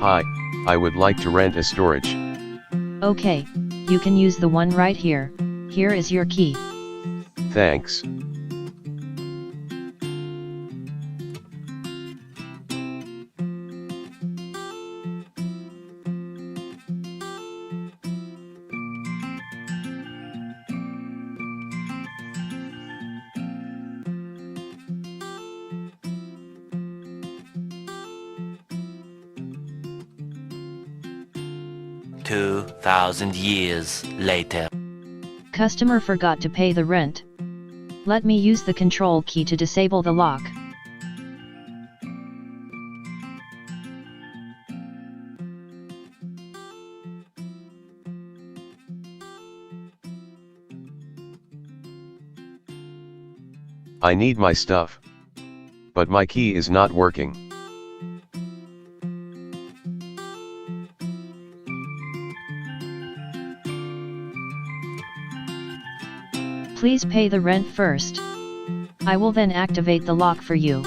Hi, I would like to rent a storage. Okay, you can use the one right here. Here is your key. Thanks. $2,000 later. Customer forgot to pay the rent. Let me use the control key to disable the lock. I need my stuff. But my key is not working. Please pay the rent first. I will then activate the lock for you.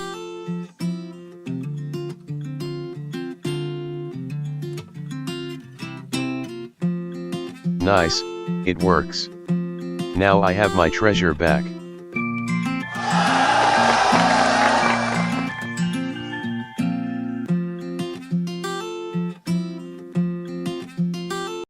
Nice, it works. Now I have my treasure back.